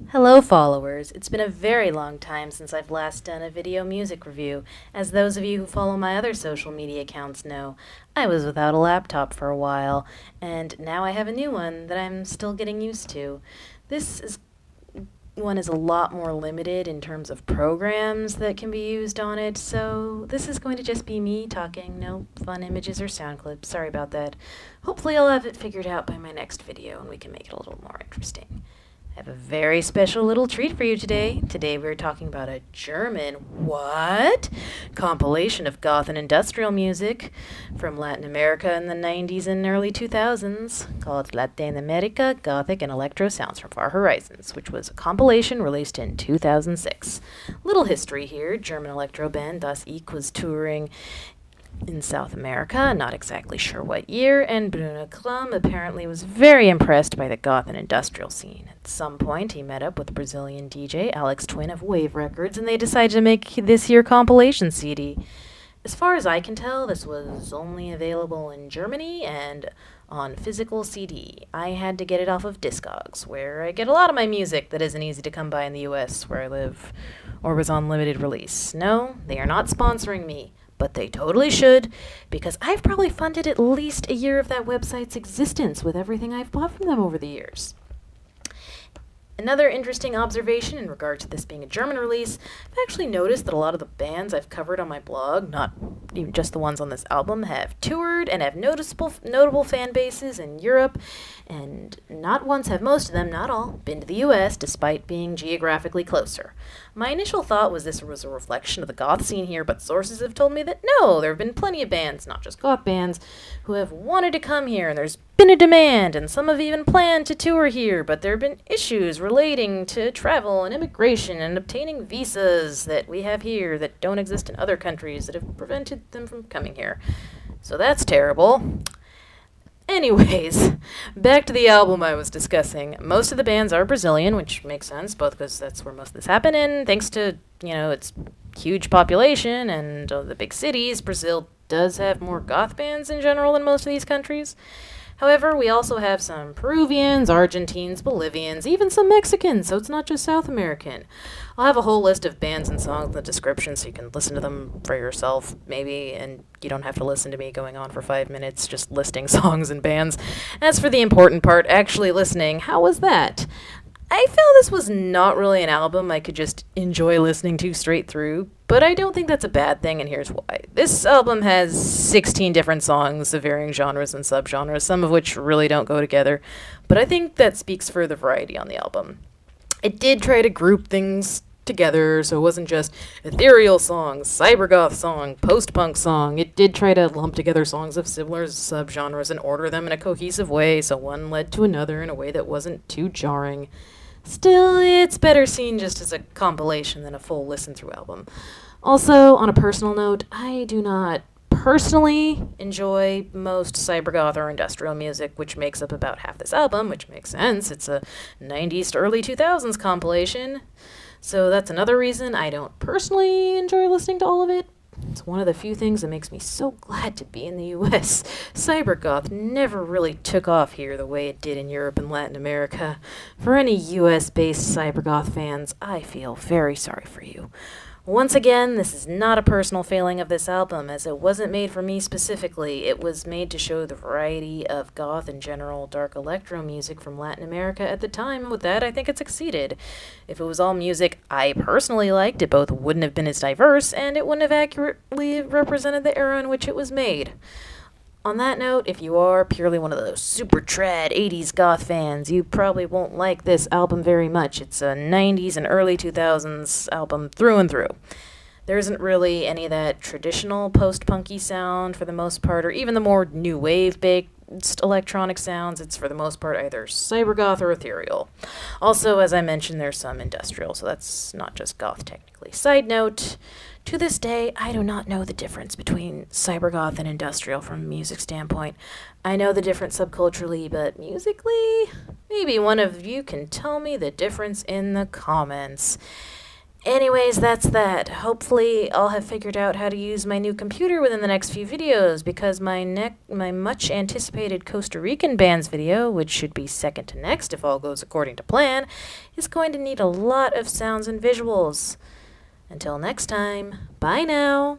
Hello followers, it's been a very long time since I've last done a video music review. As those of you who follow my other social media accounts know, I was without a laptop for a while, and now I have a new one that I'm still getting used to. This one is a lot more limited in terms of programs that can be used on it, so this is going to just be me talking, no fun images or sound clips, sorry about that. Hopefully I'll have it figured out by my next video and we can make it a little more interesting. I have a very special little treat for you today. Today we're talking about a German, compilation of goth and industrial music from Lateinamerika in the 90s and early 2000s called Lateinamerika, Gothic, and Electro Sounds from Far Horizons, which was a compilation released in 2006. Little history here. German electro band Das Ich was touring in South America, not exactly sure what year, and Bruno Kramm apparently was very impressed by the goth and industrial scene. At some point, he met up with Brazilian DJ Alex Twin of Wave Records, and they decided to make this here compilation CD. As far as I can tell, this was only available in Germany and on physical CD. I had to get it off of Discogs, where I get a lot of my music that isn't easy to come by in the US, where I live, or was on limited release. No, they are not sponsoring me, but they totally should, because I've probably funded at least a year of that website's existence with everything I've bought from them over the years. Another interesting observation in regard to this being a German release, I've actually noticed that a lot of the bands I've covered on my blog, not even just the ones on this album, have toured and have notable fan bases in Europe, and not once have most of them, not all, been to the US despite being geographically closer. My initial thought was this was a reflection of the goth scene here, but sources have told me that no, there have been plenty of bands, not just goth bands, who have wanted to come here, and there's been a demand, and some have even planned to tour here, but there have been issues relating to travel and immigration and obtaining visas that we have here that don't exist in other countries that have prevented them from coming here. So that's terrible. Anyways, back to the album I was discussing. Most of the bands are Brazilian, which makes sense, both because that's where most of this happened, and thanks to, its huge population and the big cities, Brazil does have more goth bands in general than most of these countries. However, we also have some Peruvians, Argentines, Bolivians, even some Mexicans, so it's not just South American. I'll have a whole list of bands and songs in the description so you can listen to them for yourself, maybe, and you don't have to listen to me going on for 5 minutes just listing songs and bands. As for the important part, actually listening, how was that? I felt this was not really an album I could just enjoy listening to straight through, but I don't think that's a bad thing, and here's why. This album has 16 different songs of varying genres and subgenres, some of which really don't go together, but I think that speaks for the variety on the album. It did try to group things together, so it wasn't just ethereal songs, cybergoth song, post-punk song. It did try to lump together songs of similar subgenres and order them in a cohesive way, so one led to another in a way that wasn't too jarring. Still, it's better seen just as a compilation than a full listen-through album. Also, on a personal note, I do not personally enjoy most cybergoth or industrial music, which makes up about half this album, which makes sense. It's a 90s to early 2000s compilation. So that's another reason I don't personally enjoy listening to all of it. It's one of the few things that makes me so glad to be in the US. Cybergoth never really took off here the way it did in Europe and Latin America. For any US-based cybergoth fans, I feel very sorry for you. Once again, this is not a personal failing of this album, as it wasn't made for me specifically. It was made to show the variety of goth and general dark electro music from Latin America at the time. With that, I think it succeeded. If it was all music I personally liked, it both wouldn't have been as diverse, and it wouldn't have accurately represented the era in which it was made. On that note, if you are purely one of those super trad 80s goth fans, you probably won't like this album very much. It's a 90s and early 2000s album through and through. There isn't really any of that traditional post-punky sound for the most part, or even the more new wave-based electronic sounds. It's for the most part either cybergoth or ethereal. Also, as I mentioned, there's some industrial, so that's not just goth technically. Side note, to this day, I do not know the difference between cybergoth and industrial from a music standpoint. I know the difference subculturally, but musically, maybe one of you can tell me the difference in the comments. Anyways, that's that. Hopefully, I'll have figured out how to use my new computer within the next few videos, because my much anticipated Costa Rican bands video, which should be second to next if all goes according to plan, is going to need a lot of sounds and visuals. Until next time, bye now!